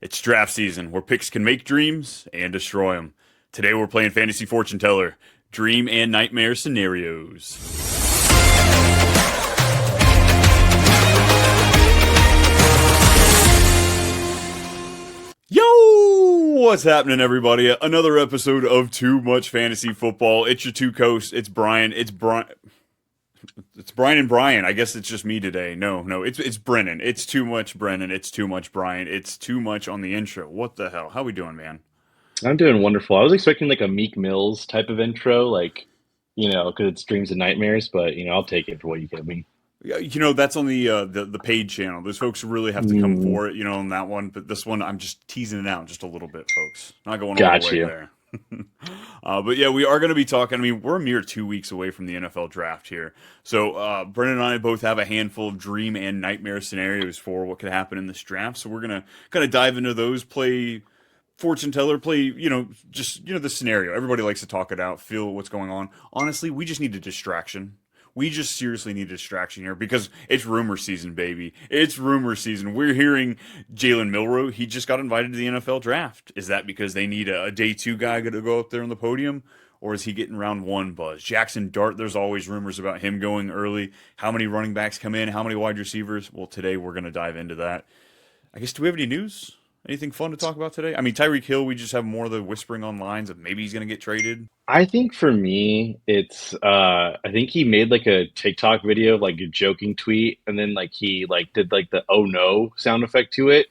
It's draft season where picks can make dreams and destroy them. Today we're playing Fantasy Fortune Teller, Dream and Nightmare Scenarios. Yo! What's happening, everybody? Another episode of Too Much Fantasy Football. It's your two coasts. It's Brian. It's Brian and Brian. I guess it's just me today. No, it's Brennan. It's too much Brennan. It's too much Brian. It's too much on the intro. What the hell? How we doing, man? I'm doing wonderful. I was expecting like a Meek Mills type of intro, because it's dreams and nightmares, but I'll take it for what you give me. Yeah, that's on the paid channel. Those folks really have to come Mm, for it, on that one. But this one, I'm just teasing it out just a little bit, folks. Not going all the got way you. there. But yeah, we are going to be talking. I mean, we're a mere 2 weeks away from the NFL draft here. So Brennan and I both have a handful of dream and nightmare scenarios for what could happen in this draft. So we're going to kind of dive into those, play fortune teller, play, the scenario. Everybody likes to talk it out, feel what's going on. Honestly, we just need a distraction. We just seriously need a distraction here because it's rumor season, baby. It's rumor season. We're hearing Jalen Milroe, he just got invited to the NFL draft. Is that because they need a day two guy to go up there on the podium? Or is he getting round one buzz? Jackson Dart, there's always rumors about him going early. How many running backs come in? How many wide receivers? Well, today we're going to dive into that. I guess, do we have any news? Anything fun to talk about today? I mean, Tyreek Hill, we just have more of the whispering on lines of maybe he's going to get traded. I think for me, I think he made like a TikTok video, like a joking tweet, and then like he like did like the oh no sound effect to it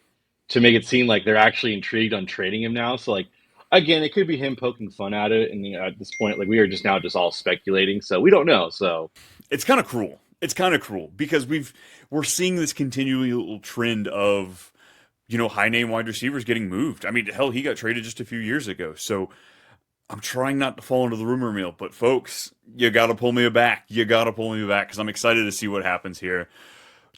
to make it seem like they're actually intrigued on trading him now. So like again, it could be him poking fun at it, and at this point, like we are just all speculating, so we don't know. So It's kind of cruel. It's kind of cruel because we're seeing this continual trend of high name wide receivers getting moved. I mean, hell, he got traded just a few years ago. So I'm trying not to fall into the rumor mill, but folks, you got to pull me back. You got to pull me back because I'm excited to see what happens here.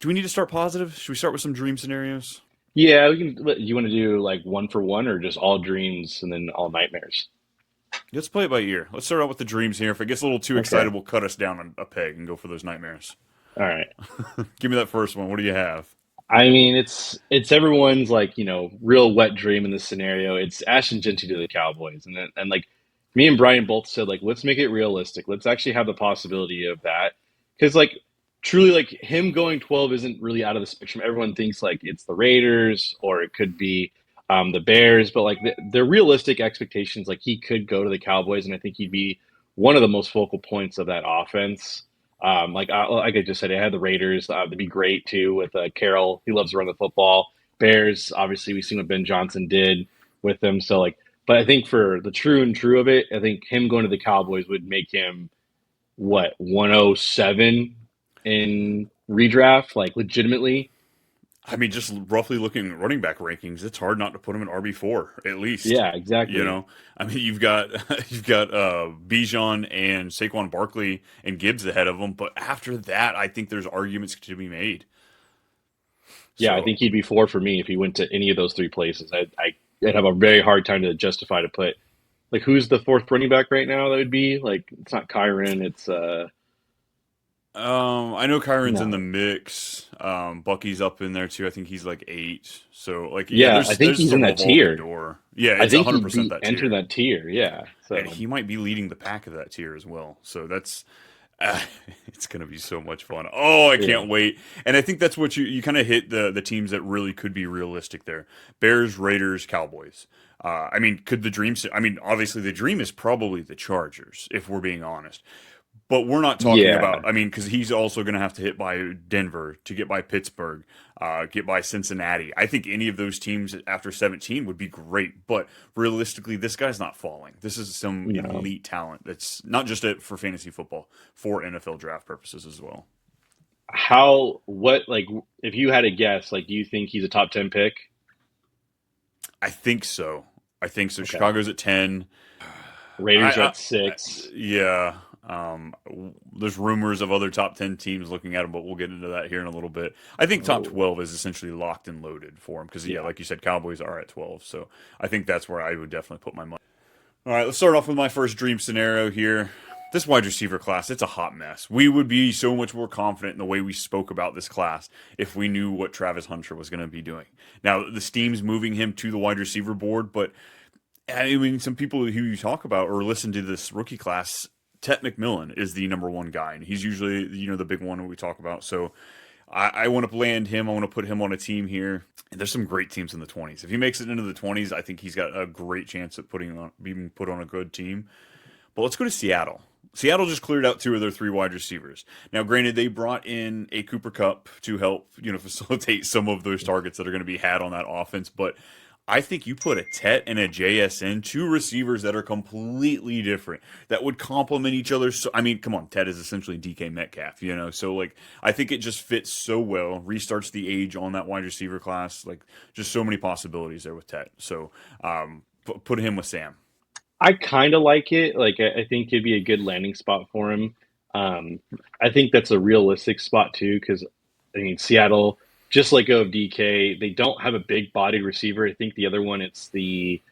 Do we need to start positive? Should we start with some dream scenarios? yeah, we can. You want to do like one for one, or just all dreams and then all nightmares? Let's play it by ear. Let's start out with the dreams here. If it gets a little too Okay. excited, we'll cut us down a peg and go for those nightmares. All right. Give me that first one. What do you have? I mean, it's everyone's like real wet dream in this scenario. It's Ash and Gentry to the Cowboys, and like me and Brian both said like let's make it realistic. Let's actually have the possibility of that because like truly like him going 12 isn't really out of the spectrum. Everyone thinks like it's the Raiders or it could be the Bears, but like the realistic expectations like he could go to the Cowboys, and I think he'd be one of the most focal points of that offense. Like I just said, I had the Raiders. They'd be great too with Carroll. He loves to run the football. Bears, obviously, we've seen what Ben Johnson did with them. So like, but I think for the true and true of it, I think him going to the Cowboys would make him what 107 in redraft, like legitimately. I mean, just roughly looking at running back rankings, it's hard not to put him in RB4 at least. Yeah, exactly. I mean, you've got Bijan and Saquon Barkley and Gibbs ahead of him, but after that, I think there's arguments to be made. Yeah, I So think he'd be four for me if he went to any of those three places. I'd have a very hard time to justify to put like who's the fourth running back right now? That would be like it's not Kyren, it's I know Kyron's in the no. mix. Bucky's up in there too. I think he's like eight. So like, yeah, Yeah, I there's think there's he's a in that revolving tier. door. Yeah, I it's think he'd 100% be that enter tier, that tier. Yeah. and So he might be leading the pack of that tier as well. So that's it's gonna be so much fun. Oh, I yeah. can't wait. And I think that's what you kind of hit the teams that really could be realistic there: Bears, Raiders, Cowboys. I mean, could the dream? I mean, obviously the dream is probably the Chargers, if we're being honest. But we're not talking Yeah. about, I mean, because he's also going to have to hit by Denver, to get by Pittsburgh, get by Cincinnati. I think any of those teams after 17 would be great. But realistically, this guy's not falling. This is some No. elite talent that's not just for fantasy football, for NFL draft purposes as well. What like if you had a guess, like do you think he's a top 10 pick? I think so. I think so. Okay. Chicago's at 10. Raiders are I at 6. yeah. There's rumors of other top 10 teams looking at him, but we'll get into that here in a little bit. I think top Oh, 12 is essentially locked and loaded for him because, yeah, yeah. like you said, Cowboys are at 12. So I think that's where I would definitely put my money. All right, let's start off with my first dream scenario here. This wide receiver class, it's a hot mess. We would be so much more confident in the way we spoke about this class if we knew what Travis Hunter was going to be doing. Now, the steam's moving him to the wide receiver board, but I mean, some people who you talk about or listen to this rookie class, Tet McMillan is the number one guy, and he's usually, the big one that we talk about. So I want to land him. I want to put him on a team here. And there's some great teams in the 20s. If he makes it into the 20s, I think he's got a great chance at being put on a good team. But let's go to Seattle. Seattle just cleared out two of their three wide receivers. Now, granted, they brought in a Cooper Kupp to help, facilitate some of those targets that are going to be had on that offense. But I think you put a Tet and a JSN, two receivers that are completely different, that would complement each other. So, I mean, come on, Tet is essentially DK Metcalf, So, like, I think it just fits so well. Restarts the age on that wide receiver class. Like, just so many possibilities there with Tet. So, put him with Sam. I kind of like it. Like, I think it'd be a good landing spot for him. Um, I think that's a realistic spot too, because I mean, Seattle, just like go of DK, they don't have a big bodied receiver. I think the other one, it's the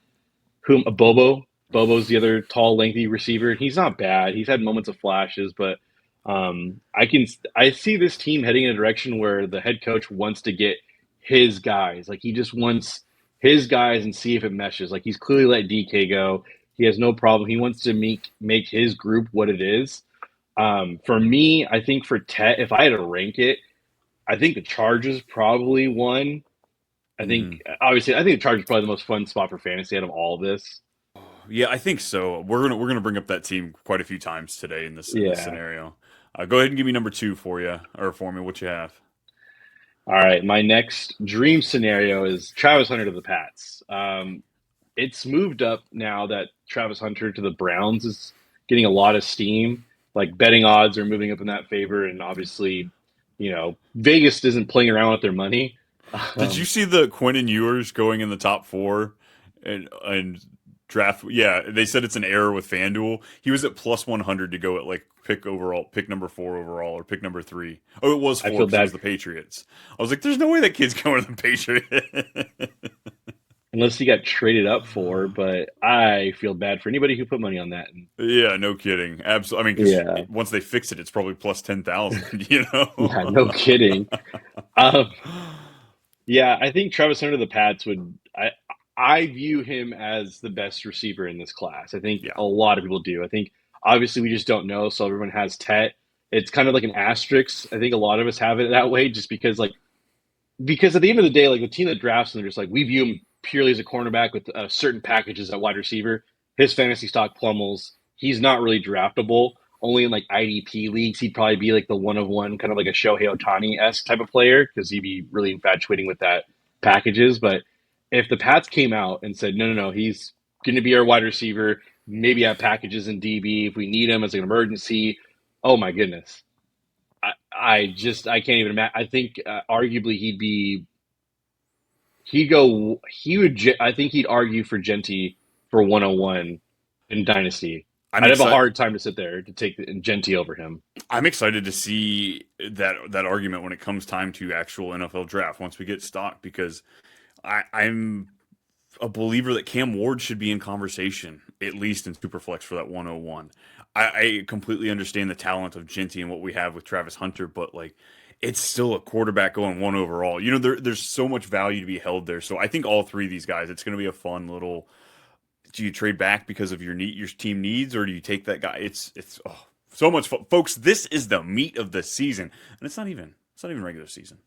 whom Bobo. Bobo's the other tall, lengthy receiver. He's not bad. He's had moments of flashes, but I see this team heading in a direction where the head coach wants to get his guys. Like he just wants his guys and see if it meshes. Like he's clearly let DK go. He has no problem. He wants to make his group what it is. For me, I think for Tet, if I had to rank it, I think the Chargers probably won. I Mm-hmm. think obviously I think the Chargers probably the most fun spot for fantasy out of all of this. Yeah, I think so. We're gonna bring up that team quite a few times today in this Yeah. scenario. Go ahead and give me number two for you or for me. What you have? All right. My next dream scenario is Travis Hunter to the Pats. It's moved up now that Travis Hunter to the Browns is getting a lot of steam. Like betting odds are moving up in that favor, and obviously, Vegas isn't playing around with their money. Did you Um, see the Quinn and Ewers going in the top four and draft? Yeah, they said it's an error with FanDuel. He was at plus 100 to go at like pick number four overall, or pick number three. Oh, it was I four feel because it bad was the Patriots. I was like, there's no way that kid's going to the Patriots. unless he got traded up for, but I feel bad for anybody who put money on that. And Yeah, no kidding. Absolutely. I mean, yeah, because once they fix it, it's probably plus 10,000. yeah, no kidding. Um, Yeah, I think Travis Hunter of the Pats would. I view him as the best receiver in this class. I think Yeah. a lot of people do. I think obviously we just don't know, so everyone has Tet. It's kind of like an asterisk. I think a lot of us have it that way, just because at the end of the day, like the team that drafts him, they're just like we view him purely as a cornerback with certain packages at wide receiver. His fantasy stock plummels. He's not really draftable. Only in like IDP leagues, he'd probably be like the one of one, kind of like a Shohei Ohtani esque type of player because he'd be really infatuating with that packages. But if the Pats came out and said, no, no, no, he's going to be our wide receiver, maybe have packages in DB if we need him as an emergency. Oh my goodness, I can't even imagine. I think arguably I think he'd argue for Genty for 101 in Dynasty. I'm I'd have a excited. hard time to sit there to take Genty over him. I'm excited to see that argument when it comes time to actual NFL draft once we get stock, because I'm a believer that Cam Ward should be in conversation, at least in Superflex, for that 101. I completely understand the talent of Genty and what we have with Travis Hunter, but like it's still a quarterback going one overall. There's so much value to be held there. So I think all three of these guys, it's going to be a fun little. Do you trade back because of your team needs, or do you take that guy? It's so much fun, folks. This is the meat of the season, and it's not even regular season.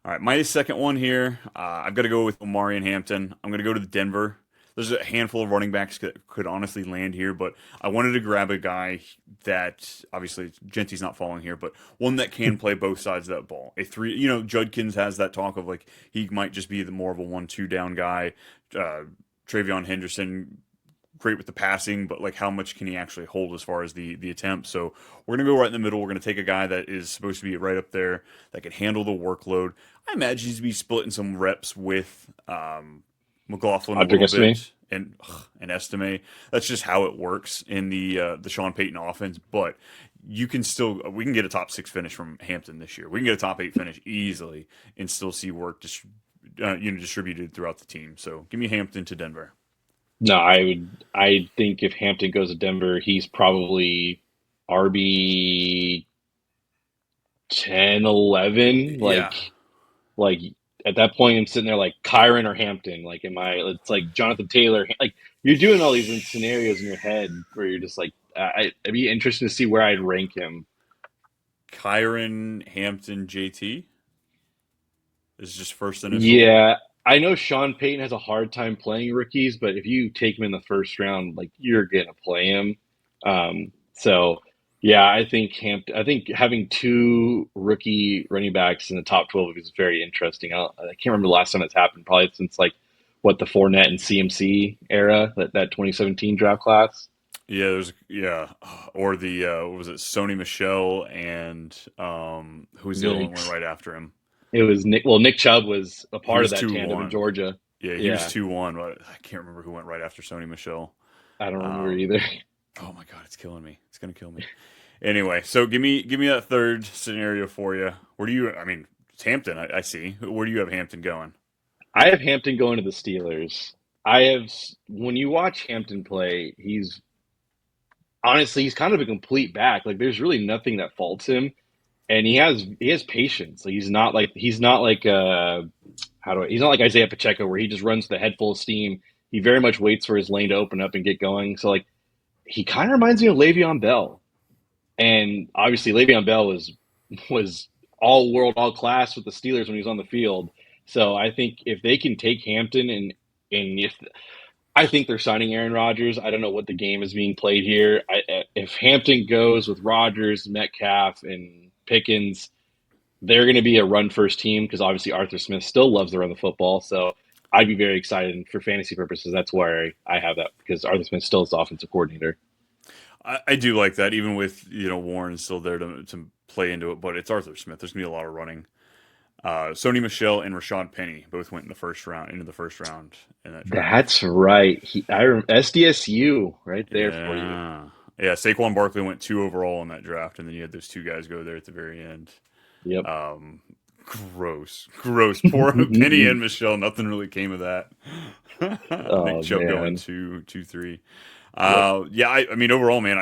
All right, my second one here. I've got to go with Omari and Hampton. I'm going to go to the Denver. There's a handful of running backs that could honestly land here, but I wanted to grab a guy that obviously Genty's not falling here, but one that can play both sides of that ball. A three, Judkins has that talk of like he might just be the more of a 1-2 down guy. Uh, Travion Henderson, great with the passing, but like how much can he actually hold as far as the attempt? So we're gonna go right in the middle. We're gonna take a guy that is supposed to be right up there that can handle the workload. I imagine he's to be splitting some reps with McLaughlin a Patrick little Estimate. bit and Estime. That's just how it works in the Sean Payton offense. But we can get a top 6 finish from Hampton this year. We can get a top 8 finish easily and still see work distributed throughout the team. So give me Hampton to Denver. No, I think if Hampton goes to Denver, he's probably RB 10, 11. Yeah, Like at that point, I'm sitting there like Kyren or Hampton. Like, it's like Jonathan Taylor. Like, you're doing all these scenarios in your head where you're just like, it'd be interesting to see where I'd rank him. Kyren, Hampton, JT is just first initial. Yeah, I know Sean Payton has a hard time playing rookies, but if you take him in the first round, like you're gonna play him. So yeah, I think having two rookie running backs in the top 12 is very interesting. I can't remember the last time it's happened. Probably since like what the Fournette and CMC era, that 2017 draft class. Yeah, there's or the what was it, Sony Michelle and who's the other one that went Yikes! right after him? It was Nick. Well, Nick Chubb was a He part of was that two tandem in one. Georgia. Yeah, he was Yeah, 2-1, but I can't remember who went right after Sony Michelle. I don't remember Um, either. oh my god, it's killing me. It's gonna kill me. Anyway, so give me that third scenario for you. Where do you? I mean, it's Hampton. I see. Where do you have Hampton going? I have Hampton going to the Steelers. I have When you watch Hampton play, he's kind of a complete back. Like there's really nothing that faults him, and he has patience. Like he's not like he's not like Isaiah Pacheco where he just runs the head full of steam. He very much waits for his lane to open up and get going. So like he kind of reminds me of Le'Veon Bell, and obviously Le'Veon Bell was all world, all class with the Steelers when he was on the field. So I think if they can take Hampton and if I think they're signing Aaron Rodgers. I don't know what the game is being played here. If Hampton goes with Rodgers, Metcalf, and Pickens, they're going to be a run first team because obviously Arthur Smith still loves to run the football. So I'd be very excited. And for fantasy purposes, that's why I have that because Arthur Smith still is the offensive coordinator. I do like that, even with Warren still there to play into it. But it's Arthur Smith. There's gonna be a lot of running. Sony Michelle and Rashad Penny both went in the first round into the first round in that draft. That's right. SDSU right there for you. Yeah, yeah. Saquon Barkley went 2 overall in that draft, and then you had those two guys go there at the very end. Yep. Um, gross, gross. Poor Penny and Michelle. Nothing really came of that. Nick Oh Chubb going man. 2, 2, 3. Yep. Yeah. I mean, overall, man,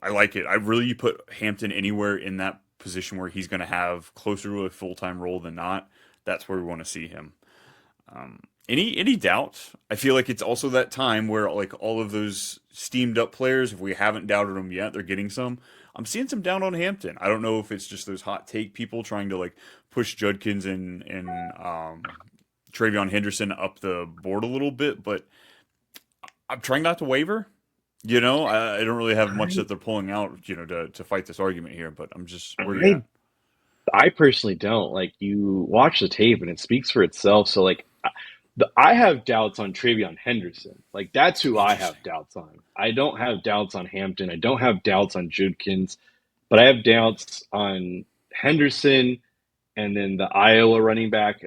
I like it. I really put Hampton anywhere in that position where he's going to have closer to a full time role than not. That's where we want to see him. Any doubt? I feel like it's also that time where like all of those steamed up players, if we haven't doubted them yet, they're getting some. I'm seeing some down on Hampton. I don't know if it's just those hot take people trying to like push Judkins and Travion Henderson up the board a little bit, but I'm trying not to waver. I don't really have much I that they're pulling out, to fight this argument here. But I'm just where you I at? I personally don't. Like you watch the tape and it speaks for itself. So like I have doubts on Travion Henderson. Like that's who I Interesting. have doubts on. I don't have doubts on Hampton. I don't have doubts on Judkins, but I have doubts on Henderson and then the Iowa running back.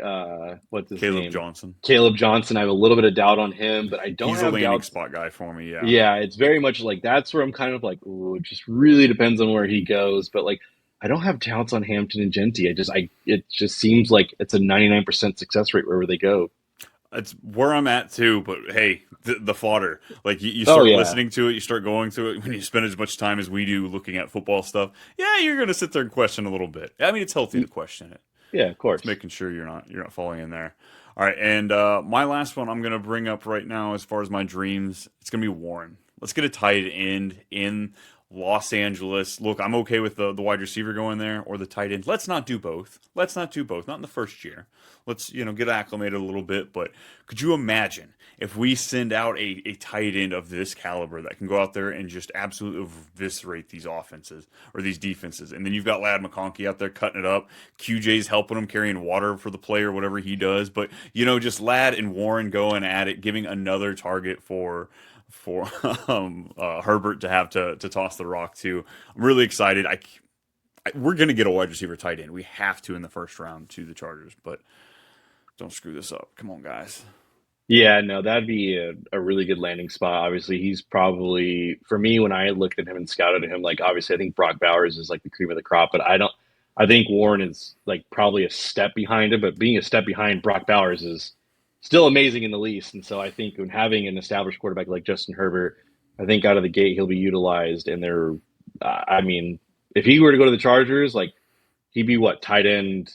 What's his Caleb name? Johnson. Caleb Johnson. I have a little bit of doubt on him, but I don't He's a have landing doubts. spot guy for me. Yeah. Yeah, it's very much like that's where I'm kind of like, ooh, it just really depends on where he goes. But like, I don't have doubts on Hampton and Genty. It just seems like it's a 99% success rate wherever they go. That's where I'm at too. But hey, the fodder. Like you Oh start yeah. listening to it, you start going through it. When you spend as much time as we do looking at football stuff, yeah, you're gonna sit there and question a little bit. I mean, it's healthy to question it. Yeah, of It's course. making sure you're not falling in there. All right, and my last one I'm gonna bring up right now, as far as my dreams, it's gonna be Warren. Let's get a tight end in Los Angeles. Look, I'm okay with the wide receiver going there or the tight end. Let's not do both. Let's not do both. Not in the first year. Let's get acclimated a little bit. But could you imagine if we send out a tight end of this caliber that can go out there and just absolutely eviscerate these offenses or these defenses? And then you've got Lad McConkey out there cutting it up. QJ's helping him carrying water for the player, whatever he does. But just Lad and Warren going at it, giving another target for Herbert to have to toss the rock to. I'm really excited. We're gonna get a wide receiver tight end. We have to in the first round to the Chargers, but don't screw this up. Come on, guys. Yeah, no, that'd be a really good landing spot. Obviously, he's probably for me when I looked at him and scouted him, like obviously I think Brock Bowers is like the cream of the crop, but I think Warren is like probably a step behind him, but being a step behind Brock Bowers is still amazing in the least. And so I think when having an established quarterback like Justin Herbert, I think out of the gate he'll be utilized. And I mean, if he were to go to the Chargers, like he'd be what, tight end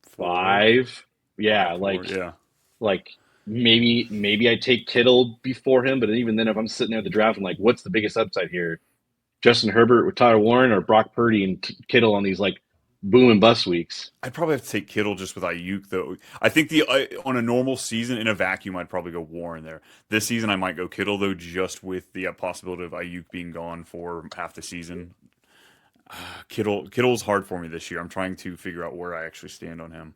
4, five? Yeah, 5, 4. Yeah. like maybe I take Kittle before him, but even then, if I'm sitting there at the draft, I'm like, what's the biggest upside here? Justin Herbert with Tyler Warren or Brock Purdy and Kittle on these like boom and bust weeks? I'd probably have to take Kittle just with Ayuk though. I think on a normal season in a vacuum, I'd probably go Warren there. This season, I might go Kittle though, just with the possibility of Ayuk being gone for half the season. Kittle's hard for me this year. I'm trying to figure out where I actually stand on him.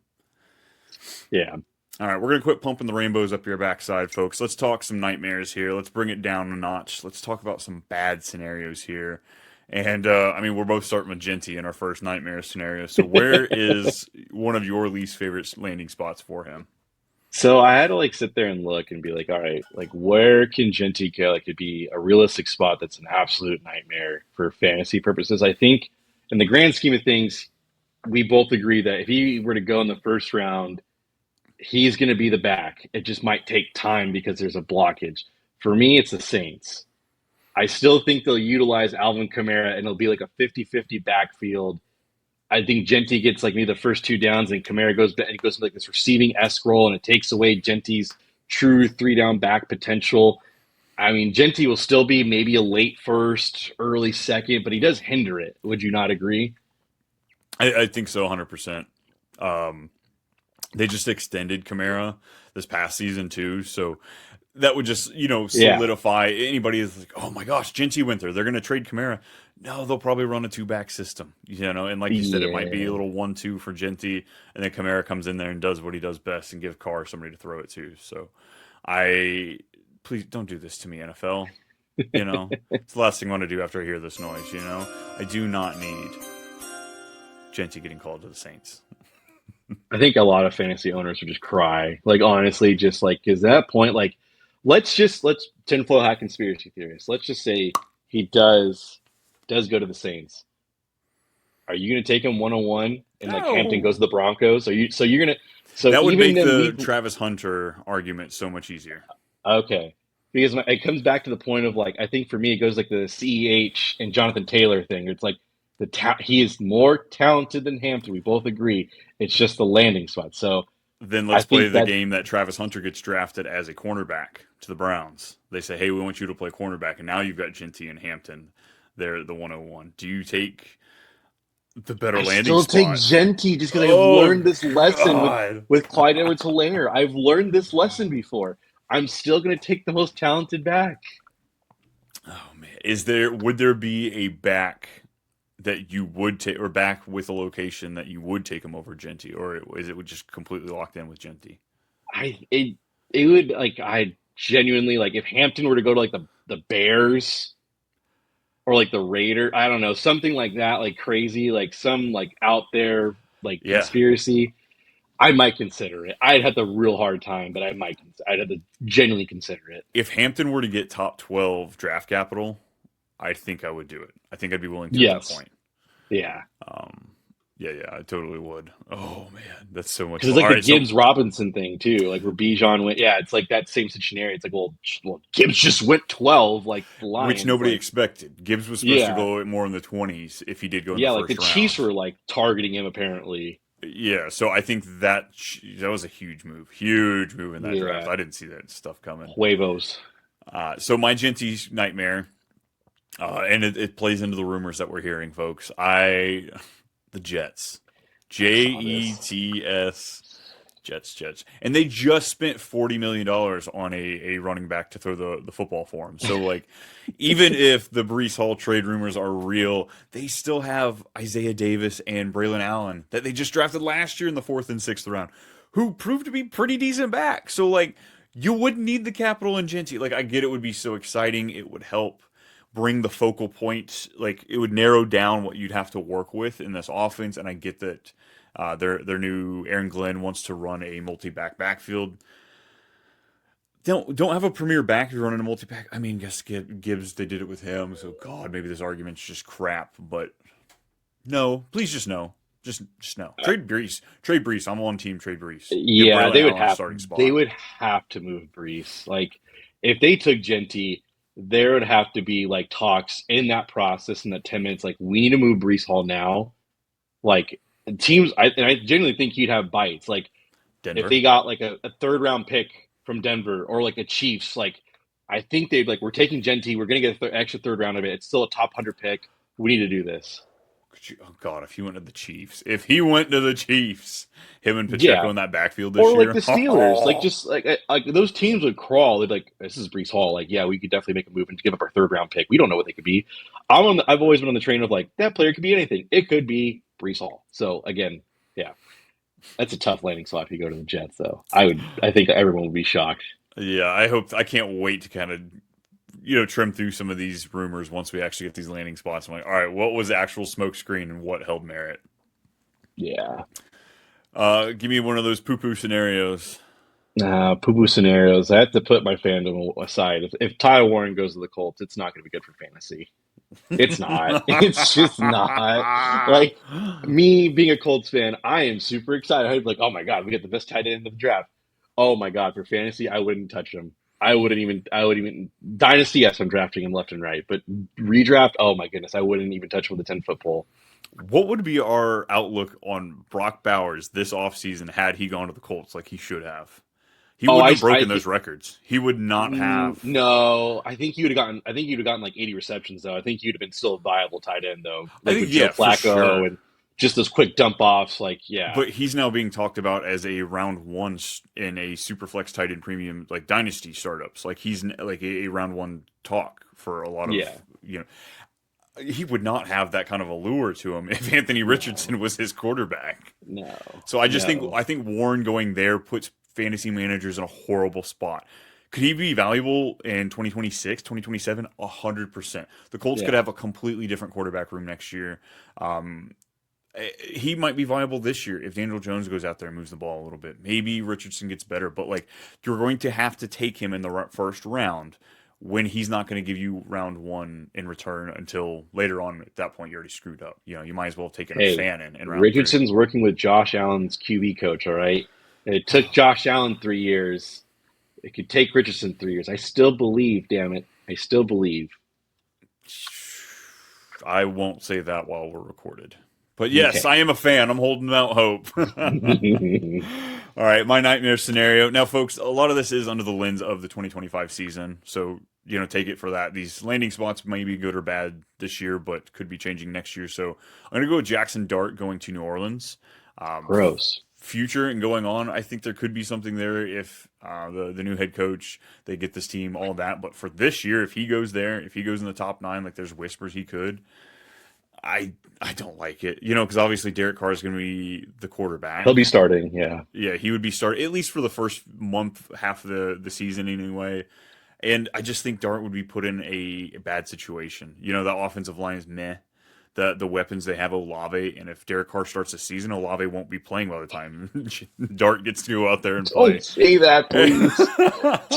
Yeah. All right, we're gonna quit pumping the rainbows up your backside, folks. Let's talk some nightmares here. Let's bring it down a notch. Let's talk about some bad scenarios here. And I mean, we're both starting with Genty in our first nightmare scenario. So, where is one of your least favorite landing spots for him? So I had to like sit there and look and be like, all right, like where can Genty go? Like it'd be a realistic spot that's an absolute nightmare for fantasy purposes. I think in the grand scheme of things, we both agree that if he were to go in the first round, he's going to be the back. It just might take time because there's a blockage. For me, it's the Saints. I still think they'll utilize Alvin Kamara and it'll be like a 50-50 backfield. I think Genty gets like maybe the first two downs and Kamara goes back and he goes into like this receiving esque role and it takes away Genty's true 3 down back potential. I mean, Genty will still be maybe a late first, early second, but he does hinder it. Would you not agree? I think so, 100%. Um, they just extended Kamara this past season too, so that would just Yeah. solidify anybody is like, oh my gosh, Genty went there. They're going to trade Kamara. No, they'll probably run a 2-back system, and like you said, it might be a Yeah. little 1-2 for Genty, and then Kamara comes in there and does what he does best and give Carr somebody to throw it to. So, I please don't do this to me, NFL. It's the last thing I want to do after I hear this noise. I do not need Genty getting called to the Saints. I think a lot of fantasy owners would just cry. Like honestly, just like is that point like let's tinfoil hat conspiracy theorists. Let's just say he does go to the Saints. Are you gonna take him 101 and like Hampton No. goes to the Broncos? Are you so you're gonna so That would even make in the week Travis Hunter argument so much easier. okay. Because it comes back to the point of like I think for me it goes like the CEH and Jonathan Taylor thing. It's like he is more talented than Hampton. We both agree. It's just the landing spot. So Then I let's play think the that game that Travis Hunter gets drafted as a cornerback to the Browns. They say, hey, we want you to play cornerback. And now you've got Genty and Hampton. They're the 101. Do you take the better I landing still take spot? Genty just because I've Oh, learned this lesson God. with Clyde Edwards-Helaire. I've learned this lesson before. I'm still going to take the most talented back. Oh, man. Would there be a back that you would take, or back with a location that you would take him over Genty? Or is it just completely locked in with Genty? I it would like I genuinely like if Hampton were to go to like the Bears or like the Raider, I don't know, something like that, like crazy, like some like out there like Yeah. conspiracy. I might consider it. I'd have the real hard time, but I'd have to genuinely consider it. If Hampton were to get top 12 draft capital, I think I would do it. I think I'd be willing to at that Yes. point. Yeah. Um, yeah, I totally would. Oh man, that's so much Because it's fun. like All the right, so Gibbs Robinson thing too, like where Bijan went. Yeah, it's like that same scenario. It's like, well, Gibbs just went 12, like the which Lions. nobody Like, expected. Gibbs was supposed to yeah, go more in the 20s if he did go in the yeah, like the first Chiefs round. were like targeting him apparently. Yeah, so I think that was a huge move in that draft. Yeah, I didn't see that stuff coming. huevos. So my Genty nightmare, and it plays into the rumors that we're hearing, folks. The Jets, I saw this. Jets. Jets. And they just spent $40 million on a running back to throw the football for him. So, like, even if the Brees Hall trade rumors are real, they still have Isaiah Davis and Braylon Allen that they just drafted last year in the 4th and 6th round, who proved to be pretty decent back. So, like, you wouldn't need the capital in Genty. Like, I get it would be so exciting. It would help bring the focal point. Like, it would narrow down what you'd have to work with in this offense. And I get that their new Aaron Glenn wants to run a multi-back backfield. Don't have a premier back if you're running a multi-back. I mean, guess Gibbs, they did it with him. So God, maybe this argument's just crap. But no, please just no. Just no. Trade Brees. Trade Brees. I'm on team trade Brees. Give Yeah, Braylon Allen a starting they spot. would have to move Brees. Like if they took Genty, there would have to be like talks in that process in that 10 minutes. Like we need to move Brees Hall now. Like teams, I genuinely think he'd have bites. Like if Denver. they got like a third round pick from Denver or like a Chiefs, like I think they'd like we're taking Genty, we're gonna get an extra third round of it. It's still a top 100 pick. We need to do this. Oh God, if he went to the Chiefs, him and Pacheco Yeah, in that backfield this or like year. the Steelers, like just like those teams would crawl. They'd like, this is Brees Hall. Like, yeah, we could definitely make a move and give up our third round pick. We don't know what they could be. I've always been on the train of like that player could be anything. It could be Brees Hall. So again, yeah, that's a tough landing spot if you go to the Jets. Though I think everyone would be shocked. Yeah, I can't wait to kind of trim through some of these rumors once we actually get these landing spots. I'm like, all right, what was actual smoke screen and what held merit? Yeah, Give me one of those poo poo scenarios. poo poo scenarios. I have to put my fandom aside. If Ty Warren goes to the Colts, it's not going to be good for fantasy. It's not. It's just not. Like me being a Colts fan, I am super excited. I'm like, oh my god, we get the best tight end of the draft. Oh my god, for fantasy, I wouldn't touch him. I would even dynasty. Yes, I'm drafting him left and right, but redraft. Oh my goodness, I wouldn't even touch him with a 10-foot pole. What would be our outlook on Brock Bowers this offseason had he gone to the Colts like he should have? He Oh, wouldn't have I broken those think records. He would not have. no. I think you'd have gotten. I think you'd have gotten like 80 receptions though. I think you'd have been still a viable tight end though, I like think, with Joe yeah, for Flacco sure. and just those quick dump offs. Like yeah, But he's now being talked about as a round one in a super flex tight end premium like dynasty startups. Like he's like a round one talk for a lot of yeah. he would not have that kind of allure to him if Anthony No, Richardson was his quarterback. no, So I just think no. I think Warren going there puts fantasy managers in a horrible spot. Could he be valuable in 2026, 2027? 100%. The Colts could Yeah. have a completely different quarterback room next year. Um, he might be viable this year if Daniel Jones goes out there and moves the ball a little bit. Maybe Richardson gets better, but like you're going to have to take him in the first round when he's not going to give you round one in return until later on. At that point, you're already screwed up. You might as well have taken a Hey, fan in round three. Richardson's working with Josh Allen's QB coach, all right? It took Josh Allen 3 years. It could take Richardson 3 years. I still believe, damn it. I still believe. I won't say that while we're recorded. But yes, Okay. I am a fan. I'm holding out hope. All right, my nightmare scenario. Now, folks, a lot of this is under the lens of the 2025 season. So, take it for that. These landing spots may be good or bad this year, but could be changing next year. So, I'm going to go with Jackson Dart going to New Orleans. Gross. Future and going on, I think there could be something there if the new head coach, they get this team, all that. But for this year, if he goes there, if he goes in the top nine, like there's whispers he could, I don't like it, because obviously Derek Carr is going to be the He'll quarterback. be starting, yeah. Yeah, he would be start at least for the first month, half of the season anyway. And I just think Dart would be put in a bad situation. The offensive line is meh. The weapons they have Olave, and if Derek Carr starts the season, Olave won't be playing by the time Dart gets to go out there and Don't play. say that, please.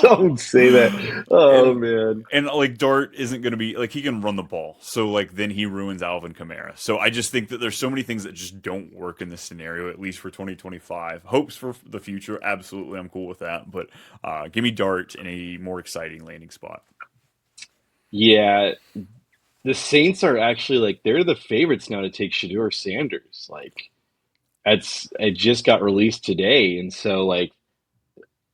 Don't say that. Oh, and man. and like Dart isn't going to be like he can run the ball, so like then he ruins Alvin Kamara. So I just think that there's so many things that just don't work in this scenario, at least for 2025. Hopes for the future, absolutely, I'm cool with that. But give me Dart in a more exciting landing spot. Yeah, the Saints are actually like, they're the favorites now to take Shador Sanders. Like, it just got released today. And so, like,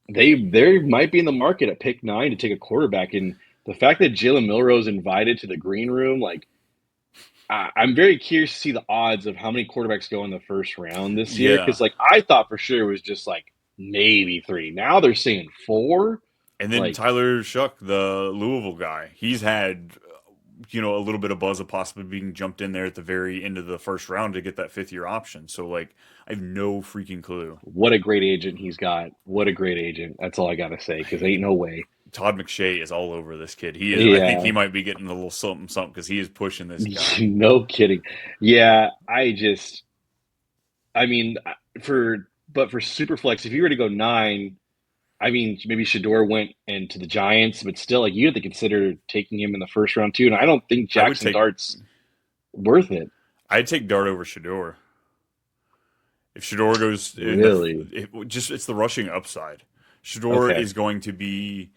they might be in the market at pick 9 to take a quarterback. And the fact that Jalen Milroe's invited to the green room, like I'm very curious to see the odds of how many quarterbacks go in the first round this year. Yeah, Because like I thought for sure it was just like maybe 3. Now they're saying 4. and then Like Tyler Shuck, the Louisville guy, he's had a little bit of buzz of possibly being jumped in there at the very end of the first round to get that fifth year option. So like I have no freaking clue. what a great agent he's got. What a great agent. That's all I gotta say. Because ain't no way. Todd McShay is all over this kid. He is. I think he Yeah, might be getting a little something, something because he is pushing this guy. no kidding. Yeah, I mean, for Superflex, if you were to go 9, I mean, maybe Shador went into the Giants, but still, like you have to consider taking him in the first round too. And I don't think I would Jackson take. Dart's worth it. I'd take Dart over Shador. If Shador goes in Really? it's the rushing upside. Shador Okay. is going to be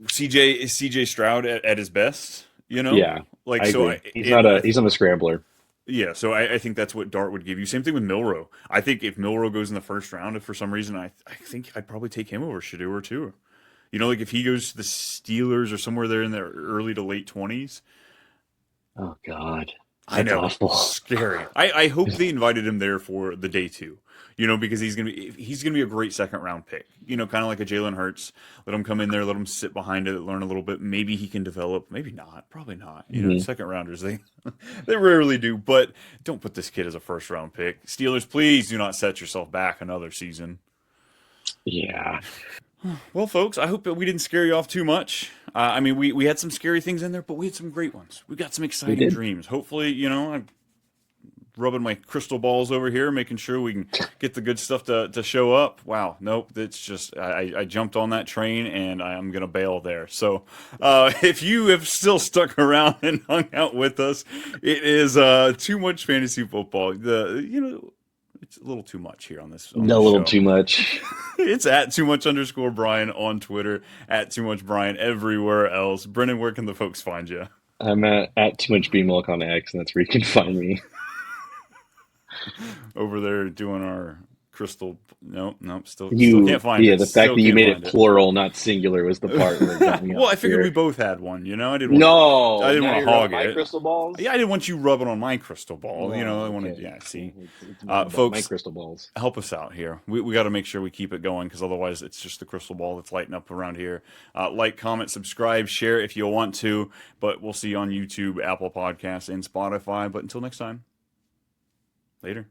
CJ Stroud at his best, you know? Yeah, Like I so agree. He's not a scrambler. yeah, so I think that's what Dart would give you. Same thing with Milrow. I think if Milrow goes in the first round, if for some reason I think I'd probably take him over Shador too. You know, like if he goes to the Steelers or somewhere there in the early to late 20s. Oh God, I that's know, awful. scary. I hope they invited him there for the day two. You know, because he's gonna be a great second round pick. You know, kind of like a Jalen Hurts. Let him come in there, let him sit behind it, learn a little bit. Maybe he can develop. Maybe not. Probably not. You know, Mhm. second rounders they rarely do. But don't put this kid as a first round pick. Steelers, please do not set yourself back another season. Yeah, Well, folks, I hope that we didn't scare you off too much. I mean, we had some scary things in there, but we had some great ones. We got some we exciting did. dreams. Hopefully, you know, I'm rubbing my crystal balls over here, making sure we can get the good stuff to show up. Wow, nope, it's just I jumped on that train and I'm gonna bail there. So, if you have still stuck around and hung out with us, it is too much fantasy football. It's a little too much here A on this little show. too much. It's at too much underscore Brian on Twitter, at too much Brian everywhere else. Brennan, where can the folks find you? I'm at too much B milk on X, and that's where you can find me. Over there doing our crystal. Nope, nope. Still can't find Yeah, it. the fact Still that you can't made it find it. plural, not singular, was the part where it got me Well, I off figured we here. both had one. You know, I No, didn't now want to you're rubbing hog my it. crystal balls. Yeah, I didn't want you rubbing on my crystal ball. You know, I Oh, wanted. okay. Yeah, see, It's more about my folks, crystal balls. help us out here. We got to make sure we keep it going because otherwise it's just the crystal ball that's lighting up around here. Like, comment, subscribe, share if you want to. But we'll see you on YouTube, Apple Podcasts, and Spotify. But until next time, later.